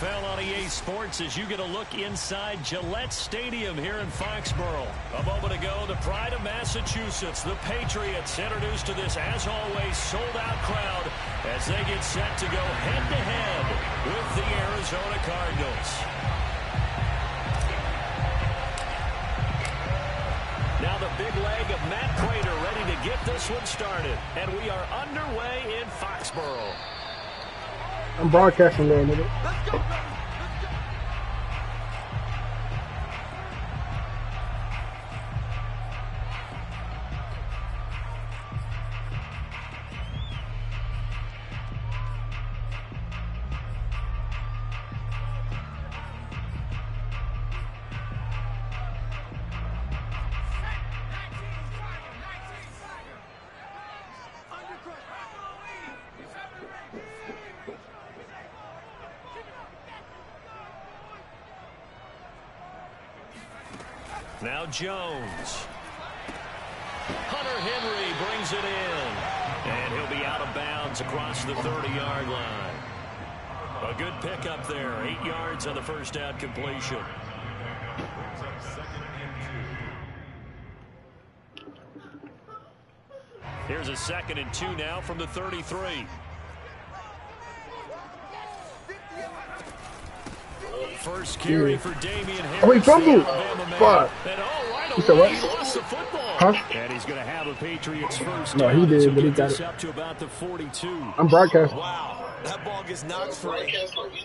NFL on EA Sports as you get a look inside Gillette Stadium here in Foxborough. A moment ago, the pride of Massachusetts, the Patriots, introduced to this, as always, sold-out crowd as they get set to go head-to-head with the Arizona Cardinals. Now the big leg of Matt Prater ready to get this one started. And we are underway in Foxborough. I'm broadcasting there, nigga. Let's go. Now Jones. Hunter Henry brings it in. And he'll be out of bounds across the 30-yard line. A good pickup there. 8 yards on the first down completion. Here's a 2nd and 2 now from the 33. First carry for Damian Harris. Oh, he fumbled. Fuck. He said what? He lost the football. Huh? And he's going to have a Patriots first No, down. he did, So but he get got this it. up to about the 42. I'm broadcasting. Wow, that ball gets knocked free,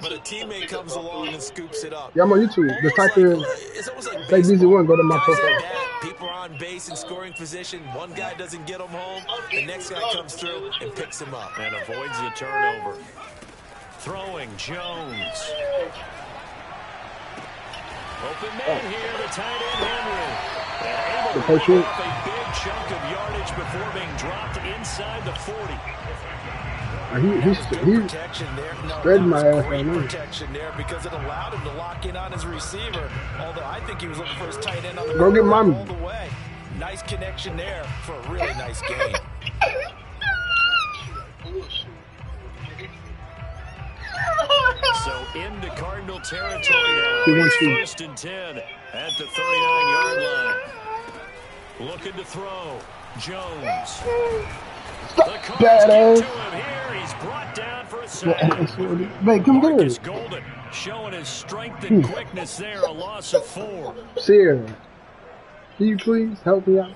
but a teammate comes along and scoops it up. Yeah, I'm on YouTube. Just type in It's almost like Say baseball. BZ1, go to my Guys profile. at bat, people are on base in scoring position. One guy doesn't get him home. The next guy comes through and picks him up. And avoids the turnover. Throwing Jones. Open man here, the tight end Henry. And able to pick up a big chunk of yardage before being dropped inside the 40. He's Protection there. No, spreading that my was ass great right now. protection there because it allowed him to lock in on his receiver. Although I think he was looking for his tight end on the Go get mommy. all the way. Nice connection there for a really nice game. So into Cardinal territory now. He wants to. 1st and 10 at the 39-yard line. Looking to throw. Jones. The Cards get to him here. He's brought down for a sack. Hey, come get Marcus it. Golden showing his strength and quickness there. A loss of 4. Sierra, can you please help me out?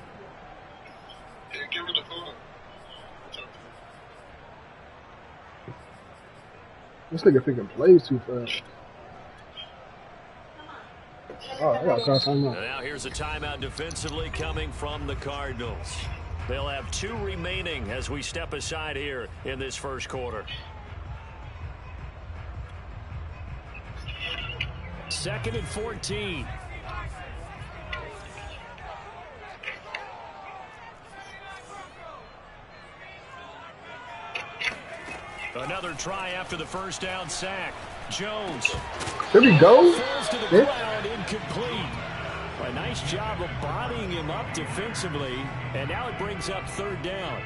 Yeah, give me the phone. This nigga thinking plays too fast. Oh, I gotta call timeout. And now here's a timeout defensively coming from the Cardinals. They'll have 2 remaining as we step aside here in this first quarter. 2nd and 14. Another try after the first down sack. Jones. There we go. Falls to the Yeah. ground, incomplete. A nice job of bodying him up defensively, and now it brings up 3rd down.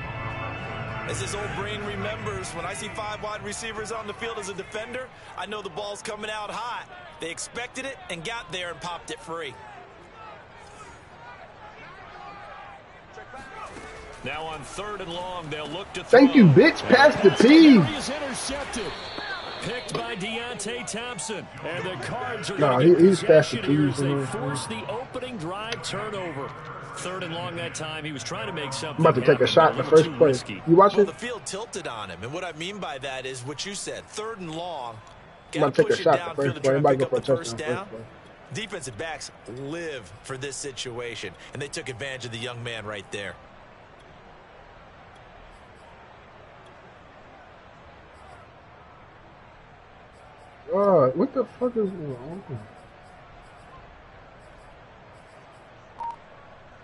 As his old brain remembers, when I see 5 wide receivers on the field as a defender, I know the ball's coming out hot. They expected it and got there and popped it free. Now on 3rd and long, they'll look to throw. Thank you, bitch. Pass the P. Is intercepted. Picked by Deontay Thompson. And the Cards are No, going to get he's fast possession to here P's, as they man. force the opening drive turnover. 3rd and long that time. He was trying to make something I'm about to take a happen, shot in but the a little first too play. risky. You watch Well, it? the field tilted on him, and what I mean by that is what you said, 3rd and long. I'm about to take a Push it shot the downfield first to play. try I'm and about to pick go for a up the first touchdown down. first play. Defensive backs live for this situation, and they took advantage of the young man right there. What the fuck is going on?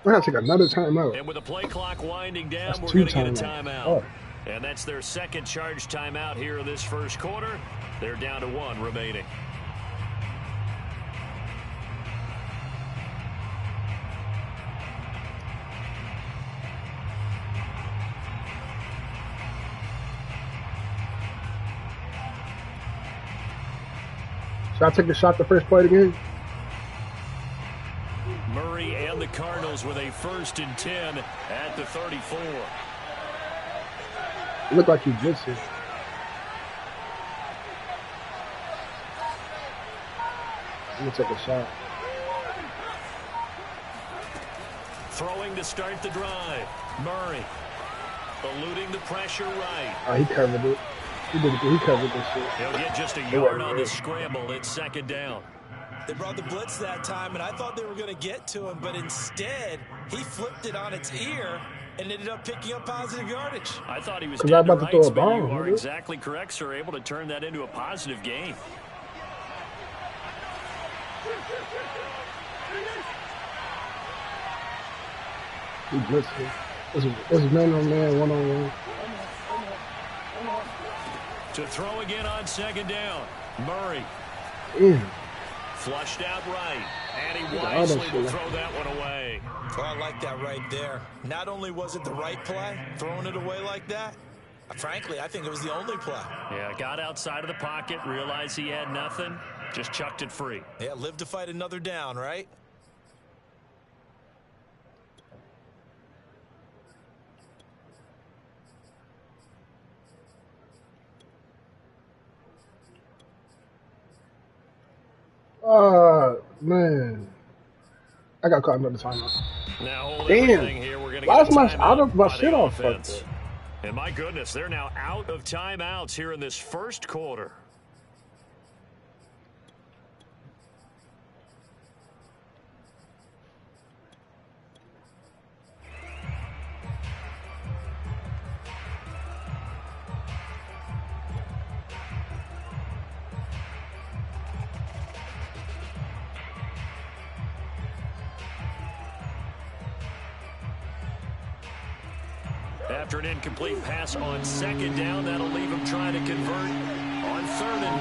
We're gonna take another timeout. And with the play clock winding down, That's we're 2 going to get a timeouts. timeout. Oh. And that's their 2nd charge timeout here in this first quarter. They're down to 1 remaining. Should I take the shot the first play of the game? Murray and the Cardinals with a 1st and 10 at the 34. It looked like he blitzed it. I'm going to take a shot. Throwing to start the drive. Murray eluding the pressure right. Oh, he covered it. He covered this shit. He'll get just a yard on the scramble. It's 2nd down. They brought the blitz that time, and I thought they were going to get to him, but instead, he flipped it on its ear and ended up picking up positive yardage. I thought he was dead to rights, but you are right? exactly correct, sir. Able to turn that into a positive gain. He blitzed it. This is man-on-man, one-on-one. To throw again on 2nd down. Murray. Yeah. Flushed out right. And he wisely will throw that one away. Oh, I like that right there. Not only was it the right play, throwing it away like that, frankly, I think it was the only play. Yeah, got outside of the pocket, realized he had nothing, just chucked it free. Yeah, live to fight another down, right? Man. I got caught another timeout. Now, damn. Here, we're gonna why is my out shit off like that? And my goodness, they're now out of timeouts here in this 1st quarter. After an incomplete pass on 2nd down, that'll leave him trying to convert on 3rd and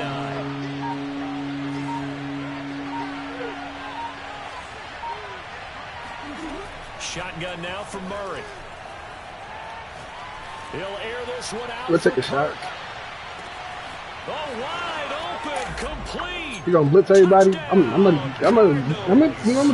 9. Shotgun now for Murray. He'll air this one out. Let's take a shot. Oh, wide open, complete. You gonna blitz everybody? I'm gonna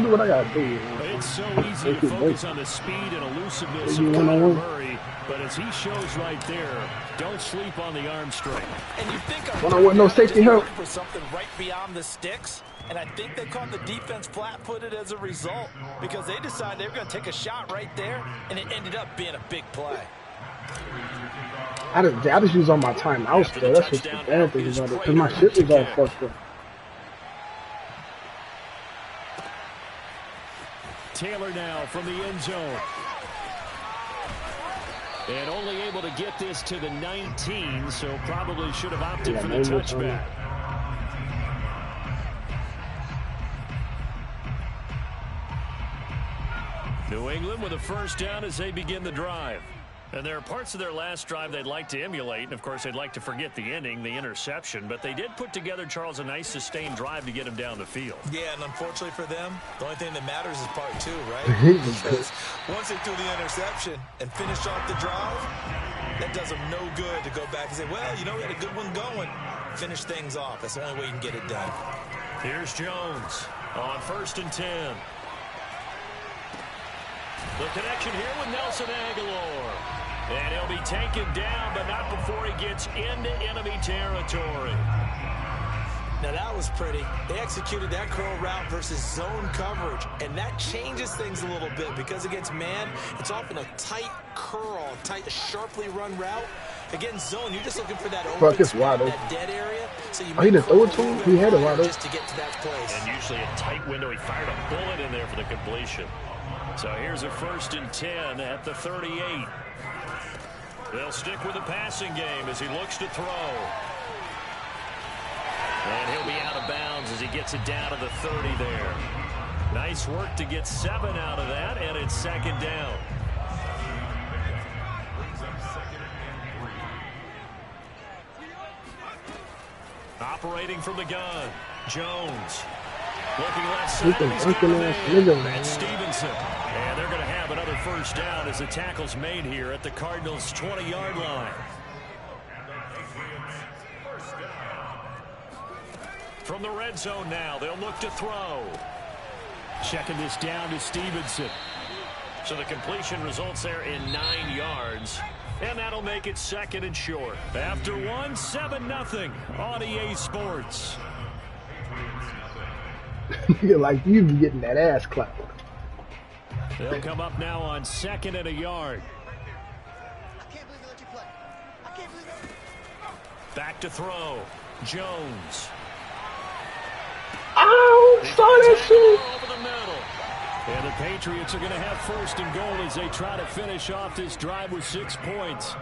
do what I gotta do. It's so easy to focus on the speed and elusiveness of Connor Murray, but as he shows right there, don't sleep on the arm strength. And you think one-on-one, no safety help for something right beyond the sticks, and I think they caught the defense flat-footed as a result because they decided they were going to take a shot right there, and it ended up being a big play. I just use all my timeouts though. That's what the bad thing about it, because my shit was all fucked up. Taylor now from the end zone. And only able to get this to the 19, so probably should have opted for the touchback. New England with a 1st down as they begin the drive. And there are parts of their last drive they'd like to emulate. And, of course, they'd like to forget the ending, the interception. But they did put together, Charles, a nice sustained drive to get him down the field. Yeah, and unfortunately for them, the only thing that matters is part 2, right? Because once they threw the interception and finished off the drive, that does them no good to go back and say, well, you know, we had a good one going. Finish things off. That's the only way you can get it done. Here's Jones on 1st and 10. The connection here with Nelson Aguilar. And he'll be taken down, but not before he gets into enemy territory. Now that was pretty. They executed that curl route versus zone coverage, and that changes things a little bit because against man, it's often a tight curl, tight, sharply run route. Against zone, you're just looking for that open spot, that dead area. So you he didn't throw it to him? He had it wide open. Just to get to that place. And usually a tight window. He fired a bullet in there for the completion. So here's a 1st and 10 at the 38. They'll stick with the passing game as he looks to throw. And he'll be out of bounds as he gets it down to the 30 there. Nice work to get 7 out of that, and it's 2nd down. Operating from the gun, Jones. Looking left side, he's got That's Stevenson. And they're going to have another 1st down as the tackle's made here at the Cardinals' 20-yard line. From the red zone now, they'll look to throw. Checking this down to Stevenson. So the completion results there in 9 yards. And that'll make it 2nd and short. After 7-0 on EA Sports. You're like, you be getting that ass clapped. They'll come up now on 2nd and a yard. Back to throw. Jones. Oh, saw that shit. Over the middle. And the Patriots are going to have 1st and goal as they try to finish off this drive with 6 points.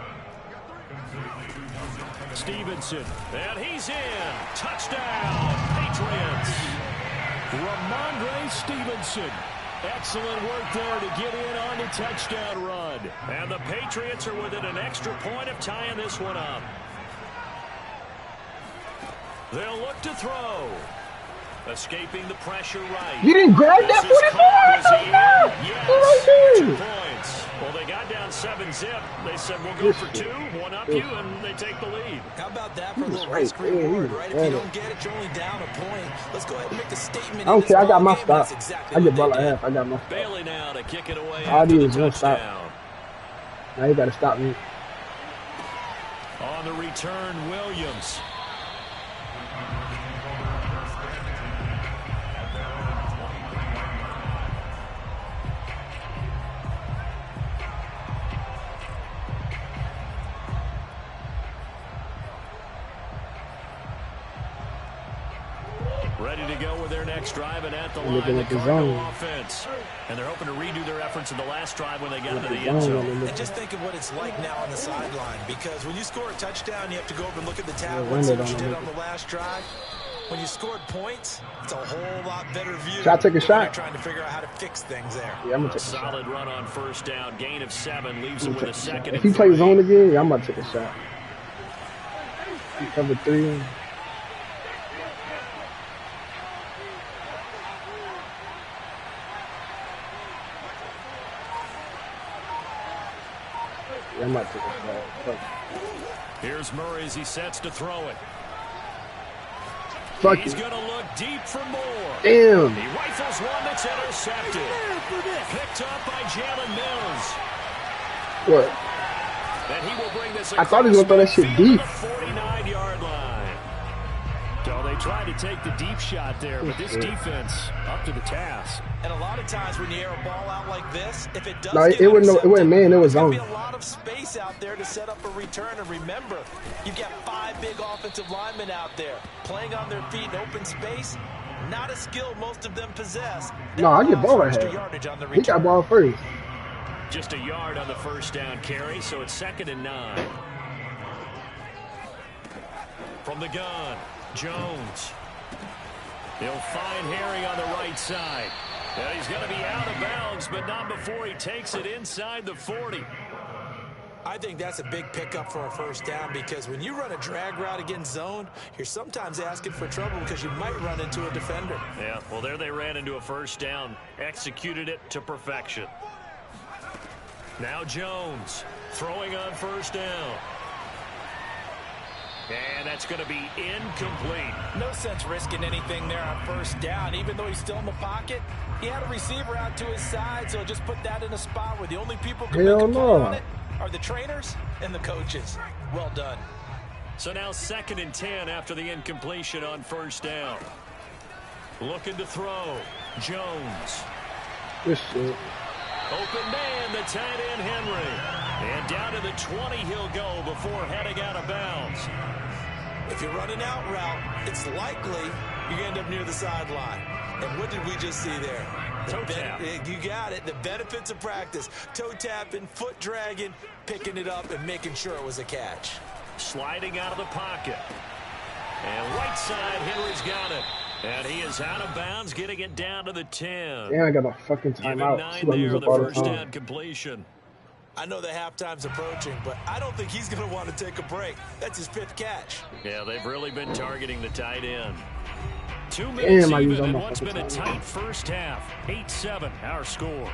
Stevenson. And he's in. Touchdown, Patriots. Ramondre Stevenson. Excellent work there to get in on the touchdown run. And the Patriots are within an extra point of tying this one up. They'll look to throw. Escaping the pressure right. You didn't grab that 44? Yes. 2 points. Well, they got down 7-zip. They said, we'll go for 2, 1 up you, and they take the lead. How about that for a little risk reward, right? If you don't get it, you're only down a point. Let's go ahead and make a statement. I don't care. I got my stop. I get ball half. I got my stop. Bailey now to kick it away All I after do the is one stop. touchdown. Now you got to stop me. On the return, Williams. Ready to go with their next drive, and at the line, the Cardinal offense. And they're hoping to redo their efforts in the last drive when they got into the end zone. And just think of what it's like now on the sideline, because when you score a touchdown, you have to go over and look at the tab and see what you did on the last drive. When you scored points, it's a whole lot better view. Should I take a shot? You're trying to figure out how to fix things there. Yeah, I'm going to take a solid shot. Run on 1st down. Gain of 7 leaves him with a 2nd. If he plays zone again, yeah, I'm about to take a shot. He covered 3. Yeah, I might take a shot. Here's Murray as he sets to throw it. Fuck He's going to look deep for more. Damn. He rifles one that's intercepted. Picked up by Jalen Mills. What? And he will bring this I thought he was going to throw that shit deep. 49-yard line. So they tried to take the deep shot there, but this defense up to the task. And a lot of times when you air a ball out like this, if it does it wasn't man, it was zone. There's going to be a lot of space out there to set up a return. And remember, you've got 5 big offensive linemen out there playing on their feet in open space. Not a skill most of them possess. No, I get ball right here. He got ball first. Just a yard on the 1st down carry, so it's 2nd and 9. From the gun, Jones. He'll find Harry on the right side. And he's going to be out of bounds, but not before he takes it inside the 40. I think that's a big pickup for a 1st down, because when you run a drag route against zone, you're sometimes asking for trouble because you might run into a defender. Yeah, well, there they ran into a 1st down. Executed it to perfection. Now Jones throwing on 1st down. And that's going to be incomplete. No sense risking anything there on 1st down. Even though he's still in the pocket, he had a receiver out to his side, so just put that in a spot where the only people who can make a play on it are the trainers and the coaches. Well done. So now 2nd and 10 after the incompletion on 1st down. Looking to throw. Jones. This shit. Open man, the tight end Henry. And down to the 20 he'll go before heading out of bounds. If you're running out route, it's likely you end up near the sideline. And what did we just see there? Toe tap. You got it. The benefits of practice. Toe tapping, foot dragging, picking it up, and making sure it was a catch. Sliding out of the pocket. And right side, Henry's got it. And he is out of bounds, getting it down to the 10. Yeah, I got a fucking timeout. 9 there, the 1st down completion. I know the halftime's approaching, but I don't think he's going to want to take a break. That's his 5th catch. Yeah, they've really been targeting the tight end. 2 minutes even in what's been a tight 1st half. 8-7, our score.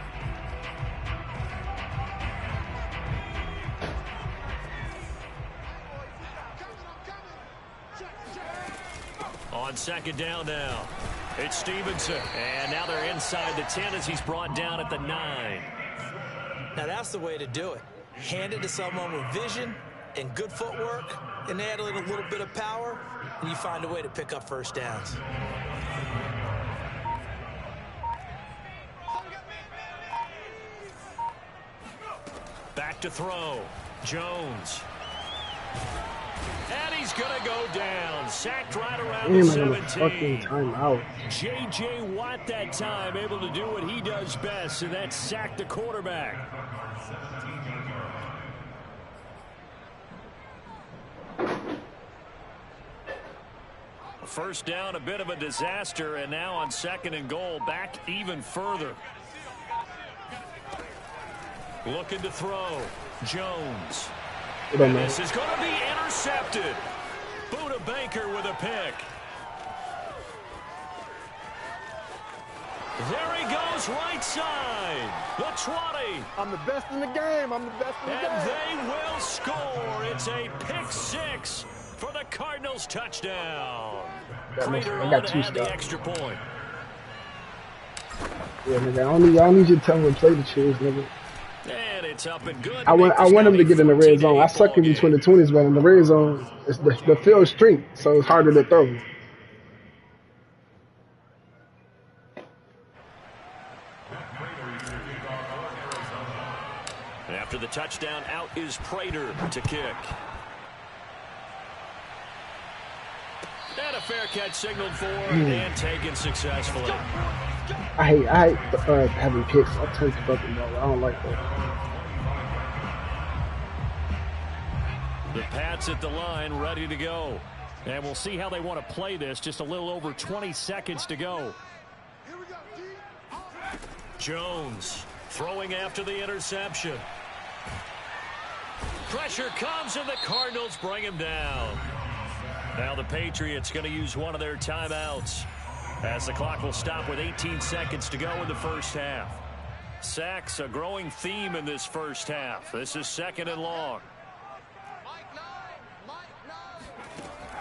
On On second down now, it's Stevenson. And now they're inside the 10 as he's brought down at the 9. Now that's the way to do it. Hand it to someone with vision and good footwork, and add a little bit of power, and you find a way to pick up first downs. Back to throw. Jones. And he's going to go down. Sacked right around the 17. Timeout. J.J. Watt that time able to do what he does best, and that's sack the quarterback. First down, a bit of a disaster, and now on second and goal, back even further. Looking to throw. Jones. And this is going to be intercepted. Buda Baker with a pick. There he goes, right side. The 20. I'm the best in the game. I'm the best in the game. And they will score. It's a pick 6 for the Cardinals touchdown. Prater on to add the extra point. Yeah, nigga, I don't need you to tell me to play the cheers, nigga. And it's up and good. I want him to get in the red zone. I suck in between the 20s, but in the red zone, it's the field strength, so it's harder to throw. After the touchdown, out is Prater to kick. And a fair catch signaled for and taken successfully. I hate having kicks. I'll take the fucking ball. I don't like that. The Pats at the line, ready to go. And we'll see how they want to play this. Just a little over 20 seconds to go. Jones throwing after the interception. Pressure comes, and the Cardinals bring him down. Now the Patriots going to use one of their timeouts as the clock will stop with 18 seconds to go in the first half. Sacks, a growing theme in this first half. This is second and long.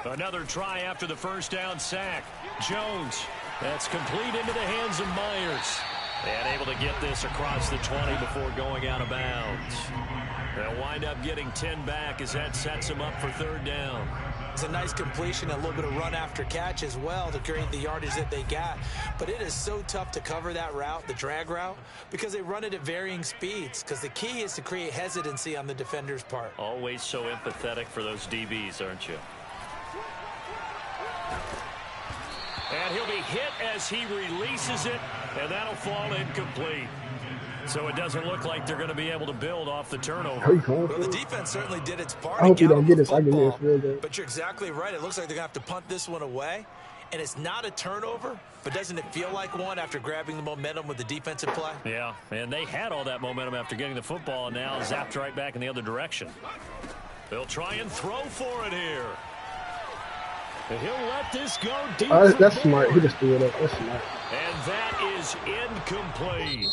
Another try after the first down sack. Jones, that's complete into the hands of Myers. And able to get this across the 20 before going out of bounds. They'll wind up getting 10 back as that sets them up for third down. It's a nice completion, a little bit of run after catch as well to create the yardage that they got. But it is so tough to cover that route, the drag route, because they run it at varying speeds. Because the key is to create hesitancy on the defender's part. Always so empathetic for those DBs, aren't you? And he'll be hit as he releases it, and that'll fall incomplete. So it doesn't look like they're going to be able to build off the turnover. Well, the defense certainly did its part. I hope you don't get this. I can get this. But you're exactly right. It looks like they're going to have to punt this one away. And it's not a turnover, but doesn't it feel like one after grabbing the momentum with the defensive play? Yeah, and they had all that momentum after getting the football, and now zapped right back in the other direction. They'll try and throw for it here. And he'll let this go deep. That's smart. He just threw it up. That's smart. And that is incomplete.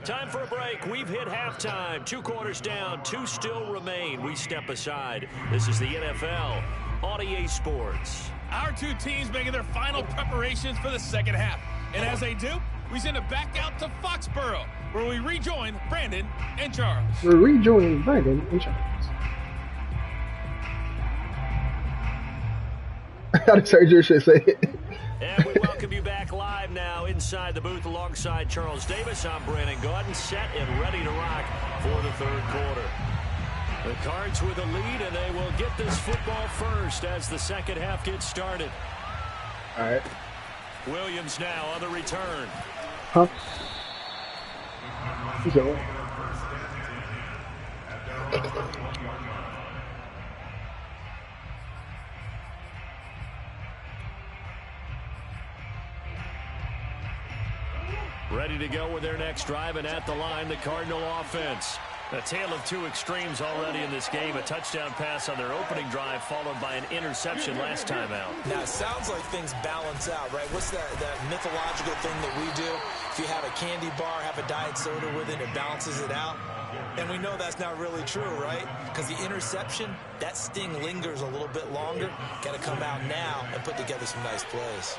Time for a break. We've hit halftime. 2 quarters down. 2 still remain. We step aside. This is the NFL on EA Sports. Our 2 teams making their final preparations for the second half. And as they do, we send it back out to Foxborough, where we rejoin Brandon and Charles. We're rejoining Brandon and Charles. I just heard your shit say it. And we welcome you back live now inside the booth alongside Charles Davis. I'm Brandon Gaudin, set and ready to rock for the third quarter. The Cards with a lead, and they will get this football first as the second half gets started. All right. Williams now on the return. Huh? He's all right. Ready to go with their next drive, and at the line, the Cardinal offense. A tale of two extremes already in this game. A touchdown pass on their opening drive followed by an interception last time out. Now, it sounds like things balance out, right? What's that mythological thing that we do? If you have a candy bar, have a diet soda with it, it balances it out. And we know that's not really true, right? Because the interception, that sting lingers a little bit longer. Got to come out now and put together some nice plays.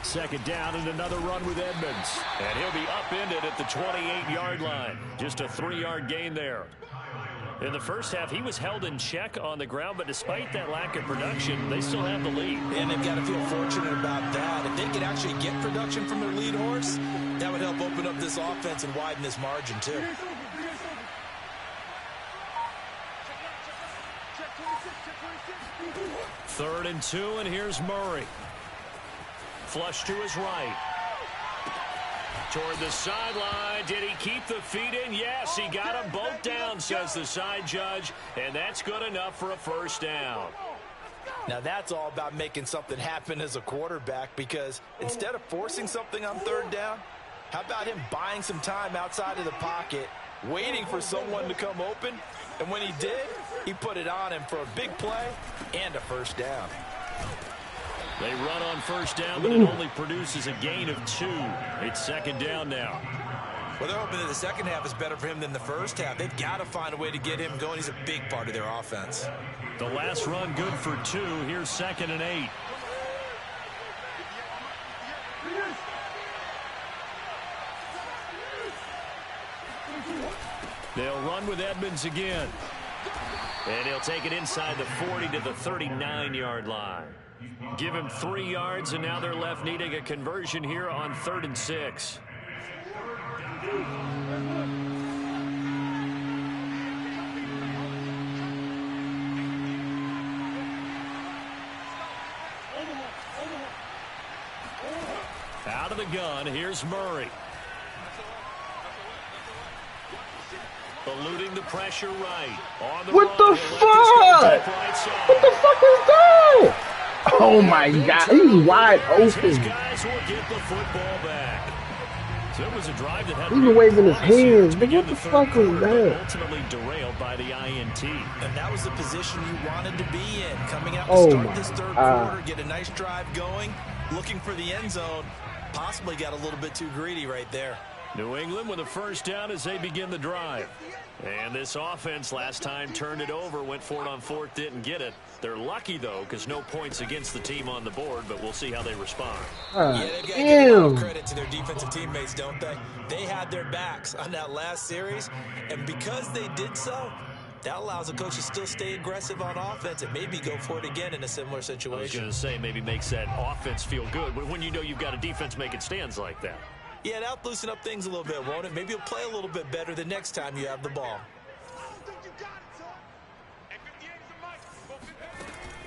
Second down and another run with Edmonds. And he'll be upended at the 28-yard line. Just a 3-yard gain there. In the first half, he was held in check on the ground, but despite that lack of production, they still have the lead. And they've got to feel fortunate about that. If they could actually get production from their lead horse, that would help open up this offense and widen this margin, too. Third and 2, and here's Murray. Flush to his right. Toward the sideline. Did he keep the feet in? Yes, he got them both down, says the side judge. And that's good enough for a first down. Now, that's all about making something happen as a quarterback, because instead of forcing something on third down, how about him buying some time outside of the pocket, waiting for someone to come open? And when he did, he put it on him for a big play and a first down. They run on first down, but it only produces a gain of 2. It's second down now. Well, they're hoping that the second half is better for him than the first half. They've got to find a way to get him going. He's a big part of their offense. The last run good for 2. Here's 2nd and 8. They'll run with Edmonds again. And he'll take it inside the 40 to the 39-yard line. Give him 3 yards, and now they're left needing a conversion here on 3rd and 6. Out of the gun, here's Murray. Eluding the pressure right. On the what the fuck? What the fuck is that? Oh my God, he's wide open. His guys will get the football back. So it was a drive that had he's been waving his hands. But what the fuck was that? Ultimately derailed by the INT. And that was the position you wanted to be in. Coming out to start this third quarter, get a nice drive going, looking for the end zone. Possibly got a little bit too greedy right there. New England with a first down as they begin the drive. And this offense last time turned it over, went for it on 4th, didn't get it. They're lucky, though, because no points against the team on the board, but we'll see how they respond. Yeah, they've got to give a lot of credit to their defensive teammates, don't they? They had their backs on that last series, and because they did so, that allows the coach to still stay aggressive on offense and maybe go for it again in a similar situation. I was going to say maybe makes that offense feel good when you know you've got a defense making stands like that. Yeah, that'll loosen up things a little bit, won't it? Maybe you'll play a little bit better the next time you have the ball.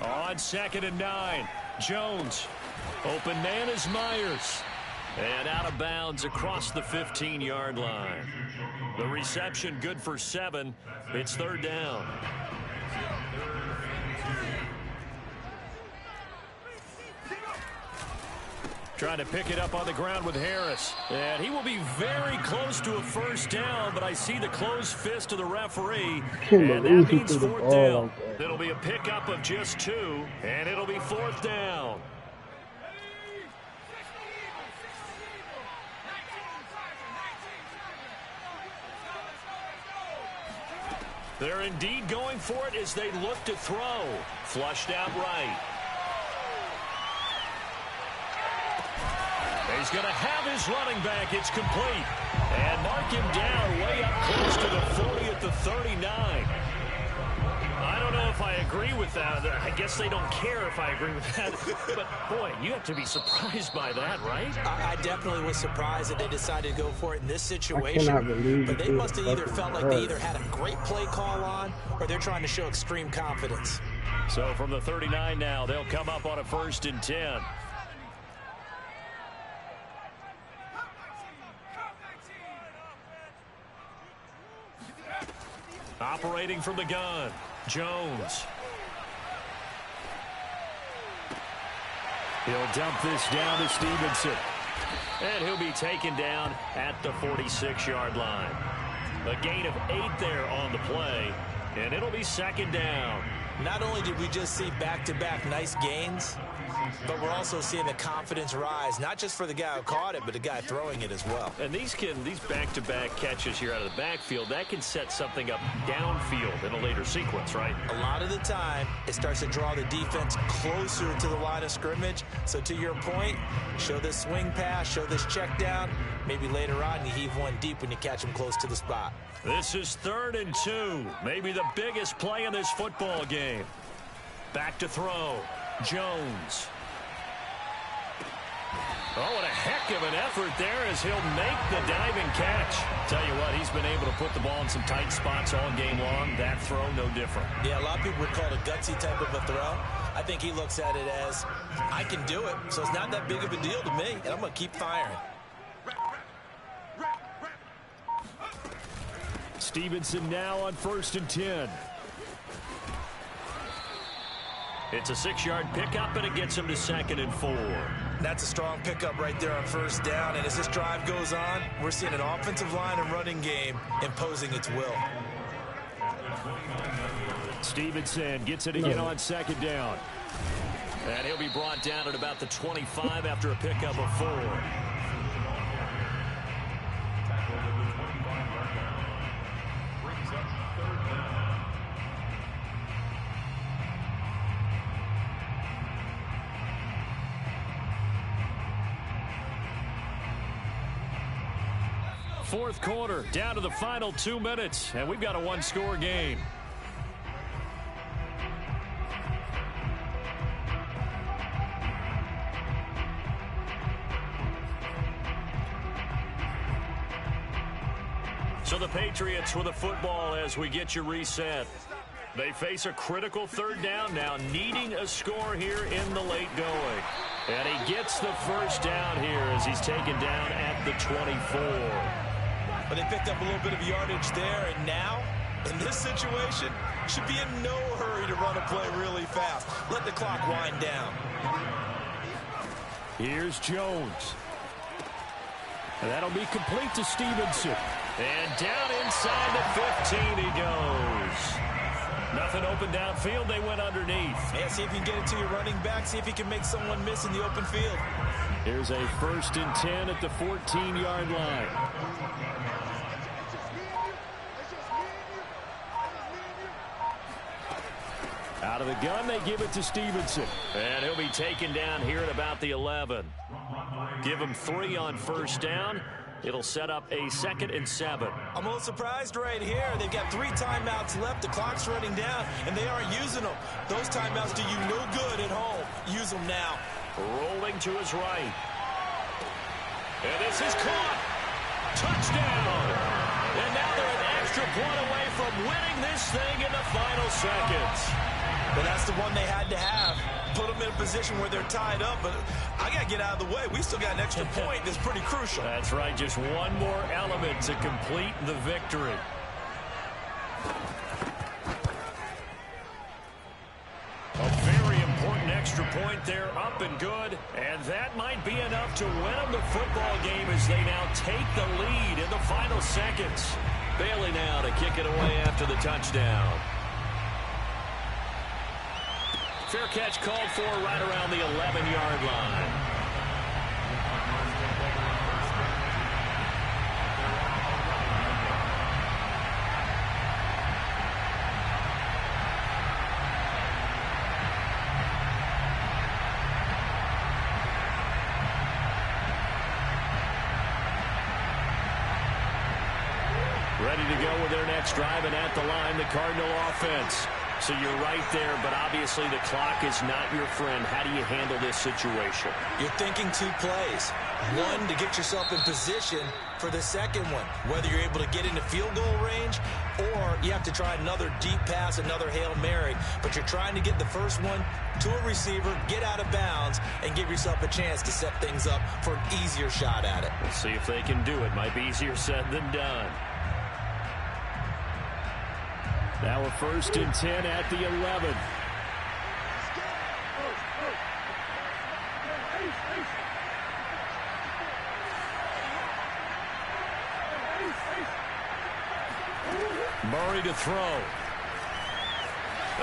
On 2nd and 9, Jones. Open man is Myers. And out of bounds across the 15-yard line. The reception good for 7. It's 3rd down. Trying to pick it up on the ground with Harris. And he will be very close to a first down, but I see the closed fist of the referee. And that means 4th down. It'll be a pickup of just 2, and it'll be 4th down. They're indeed going for it as they look to throw. Flushed out right. He's going to have his running back. It's complete. And mark him down way up close to the 40 at the 39. I don't know if I agree with that. I guess they don't care if I agree with that. But, boy, you have to be surprised by that, right? I definitely was surprised that they decided to go for it in this situation. But they must have either felt like they either had a great play call on or they're trying to show extreme confidence. So from the 39 now, they'll come up on a 1st and 10. Operating from the gun, Jones. He'll dump this down to Stevenson. And he'll be taken down at the 46-yard line. A gain of 8 there on the play, and it'll be second down. Not only did we just see back-to-back nice gains, but we're also seeing the confidence rise, not just for the guy who caught it, but the guy throwing it as well. And these back-to-back catches here out of the backfield, that can set something up downfield in a later sequence, right? A lot of the time, it starts to draw the defense closer to the line of scrimmage. So to your point, show this swing pass, show this check down. Maybe later on you heave one deep when you catch him close to the spot. This is 3rd and 2, maybe the biggest play in this football game. Back to throw, Jones. Oh, what a heck of an effort there as he'll make the diving catch. Tell you what, he's been able to put the ball in some tight spots all game long. That throw, no different. Yeah, a lot of people would call it a gutsy type of a throw. I think he looks at it as, I can do it, so it's not that big of a deal to me, and I'm going to keep firing. Stevenson now on 1st and 10. It's a 6-yard pickup, and it gets him to 2nd and 4. That's a strong pickup right there on 1st down. And as this drive goes on, we're seeing an offensive line and running game imposing its will. Stevenson gets it again on 2nd down. And he'll be brought down at about the 25 after a pickup of 4. Fourth quarter, down to the final 2 minutes, and we've got a one-score game. So the Patriots with the football as we get you reset. They face a critical 3rd down now, needing a score here in the late going. And he gets the 1st down here as he's taken down at the 24. But they picked up a little bit of yardage there, and now, in this situation, should be in no hurry to run a play really fast. Let the clock wind down. Here's Jones. And that'll be complete to Stevenson. And down inside the 15 he goes. Nothing open downfield. They went underneath. Yeah, see if you can get it to your running back. See if you can make someone miss in the open field. Here's a 1st and 10 at the 14-yard line. Out of the gun, they give it to Stevenson. And he'll be taken down here at about the 11. Give him 3 on 1st down. It'll set up a 2nd and 7. I'm a little surprised right here. They've got 3 timeouts left. The clock's running down, and they aren't using them. Those timeouts do you no good at home. Use them now. Rolling to his right. And this is caught. Touchdown. And now they're an extra point away from winning this thing in the final seconds. Well, that's the one they had to have. Put them in a position where they're tied up, but I got to get out of the way. We still got an extra point that's pretty crucial. That's right, just one more element to complete the victory. A very important extra point there, up and good, and that might be enough to win them the football game as they now take the lead in the final seconds. Bailey now to kick it away after the touchdown. Fair catch called for right around the 11-yard line. Ready to go with their next drive, and at the line, the Cardinal offense. So you're right there, but obviously the clock is not your friend. How do you handle this situation? You're thinking 2 plays. One, to get yourself in position for the second one, whether you're able to get into field goal range or you have to try another deep pass, another Hail Mary. But you're trying to get the first one to a receiver, get out of bounds, and give yourself a chance to set things up for an easier shot at it. We'll see if they can do it. Might be easier said than done. Now a 1st and 10 at the 11. Murray to throw.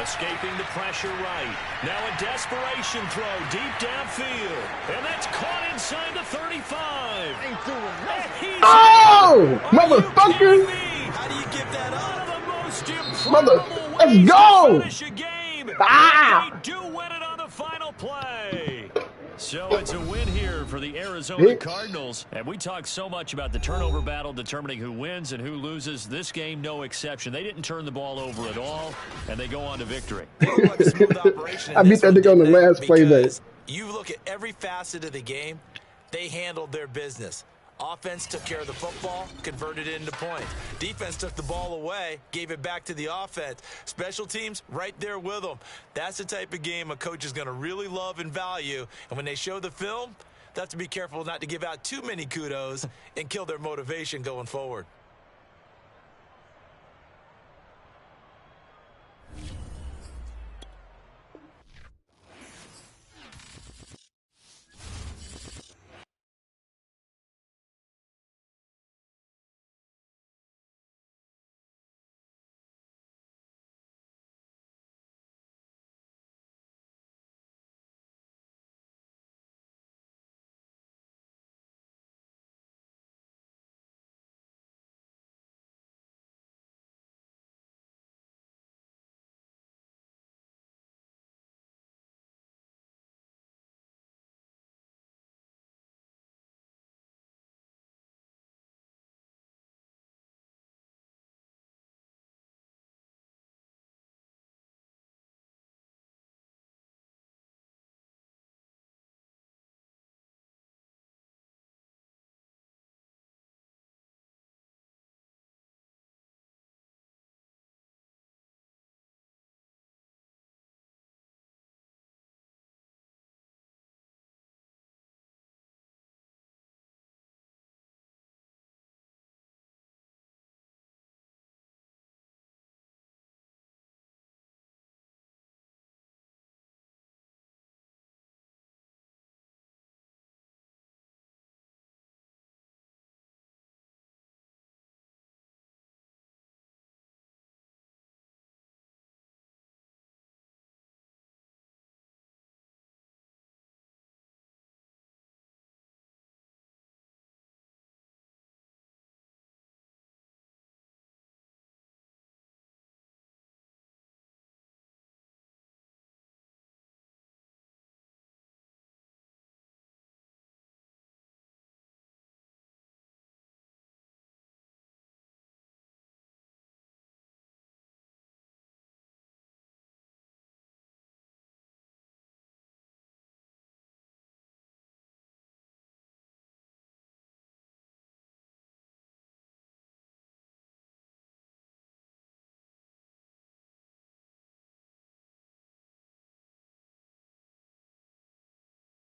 Escaping the pressure right. Now a desperation throw deep downfield. And that's caught inside the 35. Ain't doing nothing. Oh, motherfucker. How do you give that up? One of the most Mother, improbable let's ways go. to finish a game. Ah. They do win it on the final play. So it's a win here for the Arizona Cardinals. And we talk so much about the turnover battle determining who wins and who loses. This game, no exception. They didn't turn the ball over at all, and they go on to victory. I beat that nigga on the last play there. You look at every facet of the game, they handled their business. Offense took care of the football, converted it into points. Defense took the ball away, gave it back to the offense. Special teams, right there with them. That's the type of game a coach is going to really love and value. And when they show the film, they have to be careful not to give out too many kudos and kill their motivation going forward.